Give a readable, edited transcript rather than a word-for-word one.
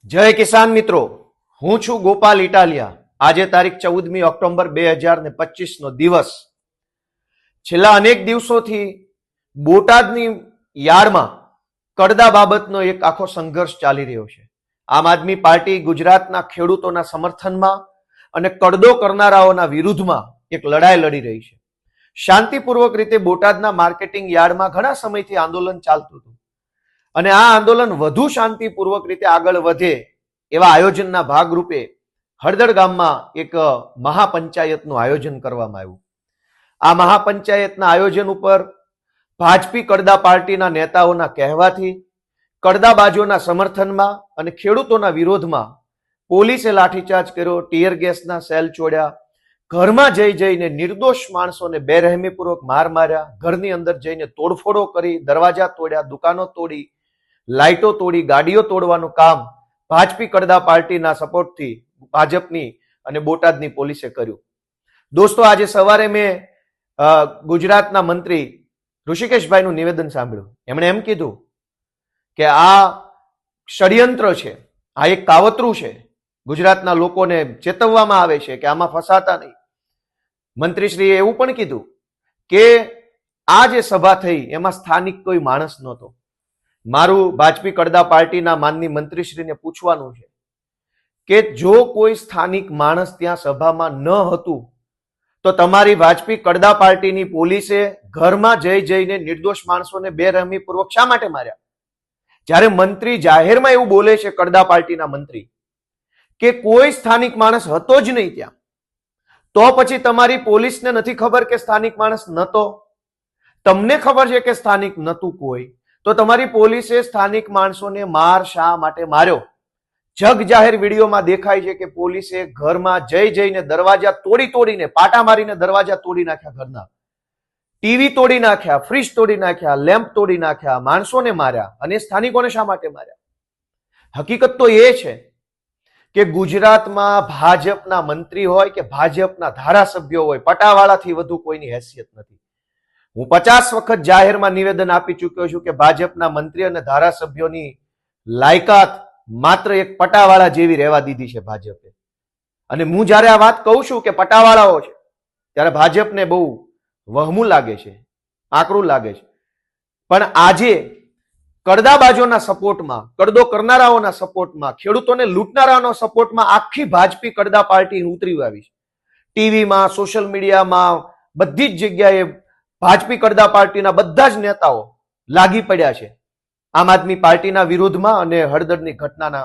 જય કિસાન મિત્રો, હું છું ગોપાલ ઇટાલિયા. આજે તારીખ 14મી ઓક્ટોબર 2025 નો દિવસ. છેલ્લા અનેક દિવસોથી બોટાદની યાર્ડમાં કડદા બાબતનો એક આખો સંઘર્ષ ચાલી રહ્યો છે. આમ આદમી પાર્ટી ગુજરાતના ખેડૂતોના સમર્થનમાં અને કડદો કરનારાઓના વિરુદ્ધમાં એક લડાઈ લડી રહી છે. શાંતિપૂર્વક રીતે બોટાદના માર્કેટિંગ યાર્ડમાં ઘણા સમયથી આંદોલન ચાલતું હતું અને આ આંદોલન વધુ શાંતિપૂર્વક રીતે આગળ વધે એવા આયોજનના ભાગરૂપે હળદર ગામમાં એક મહાપંચાયતનું આયોજન કરવામાં આવ્યું. આ મહાપંચાયતના આયોજન ઉપર ભાજપી કડદા પાર્ટીના નેતાઓના કહેવાથી કડદાબાજોના સમર્થનમાં અને ખેડૂતોના વિરોધમાં પોલીસે લાઠીચાર્જ કર્યો, ટીયર ગેસના સેલ છોડ્યા, ઘરમાં જઈને નિર્દોષ માણસોને બેરહેમીપૂર્વક માર માર્યા, ઘરની અંદર જઈને તોડફોડો કરી, દરવાજા તોડ્યા, દુકાનો તોડી, લાઇટો તોડી, ગાડીઓ તોડવાનું કામ ભાજપી કડદા પાર્ટીના સપોર્ટથી ભાજપની અને બોટાદની પોલીસે કર્યું. દોસ્તો, આજે સવારે મેં ગુજરાતના મંત્રી ઋષિકેશભાઈનું નિવેદન સાંભળ્યું. એમણે એમ કીધું કે આ ષડયંત્ર છે, આ એક કાવતરું છે. ગુજરાતના લોકોને ચેતવવામાં આવે છે કે આમાં ફસાતા નહીં. મંત્રીશ્રીએ એવું પણ કીધું કે આ જે સભા થઈ એમાં સ્થાનિક કોઈ માણસ નહોતો. મારું ભાજપી કડદા પાર્ટીના માનની મંત્રીશ્રીને પૂછવાનું છે કે જો કોઈ સ્થાનિક માણસ ત્યાં સભામાં ન હતું તો તમારી ભાજપી કડદા પાર્ટીની પોલીસે ઘરમાં જઈને નિર્દોષ માણસોને બેરહેમીપૂર્વક શા માટે માર્યા? જ્યારે મંત્રી જાહેરમાં એવું બોલે છે, કડદા પાર્ટીના મંત્રી, કે કોઈ સ્થાનિક માણસ હતો જ નહીં ત્યાં, તો પછી તમારી પોલીસને નથી ખબર કે સ્થાનિક માણસ નતો? તમને ખબર છે કે સ્થાનિક નતું કોઈ, તો તમારી પોલીસે સ્થાનિક માણસોને માર શા માટે માર્યો? જગ જાહેર વિડીયોમાં દેખાય છે કે પોલીસે ઘરમાં જઈને દરવાજા તોડીને, પાટા મારીને દરવાજા તોડી નાખ્યા, ઘરના ટીવી તોડી નાખ્યા, ફ્રીજ તોડી નાખ્યા, લેમ્પ તોડી નાખ્યા, માણસોને માર્યા. અને સ્થાનિકોને શા માટે માર્યા? હકીકત તો એ છે કે ગુજરાતમાં ભાજપના મંત્રી હોય કે ભાજપના ધારાસભ્યો હોય, પટાવાળાથી વધુ કોઈની હેસિયત નથી. હું 50 વખત જાહેરમાં નિવેદન આપી ચૂક્યો છું કે ભાજપના મંત્રી અને ધારાસભ્યોની લાયકાત માત્ર એક પટાવાળા જેવી રહેવા દીધી છે ભાજપે. અને હું જયારે આ વાત કહું છું કે પટાવાળાઓ છે, ત્યારે ભાજપને બહુ વહમું લાગે છે, આકરું લાગે છે. પણ આજે કડદાબાજોના સપોર્ટમાં, કડદો કરનારાઓના સપોર્ટમાં, ખેડૂતોને લૂંટનારાઓના સપોર્ટમાં આખી ભાજપી કડદા પાર્ટી ઉતરી આવી છે. ટીવીમાં, સોશિયલ મીડિયામાં, બધી જ જગ્યાએ ભાજપી કડદા પાર્ટીના બધા જ નેતાઓ લાગી પડ્યા છે આમ આદમી પાર્ટીના વિરોધમાં અને હળદરની ઘટનાના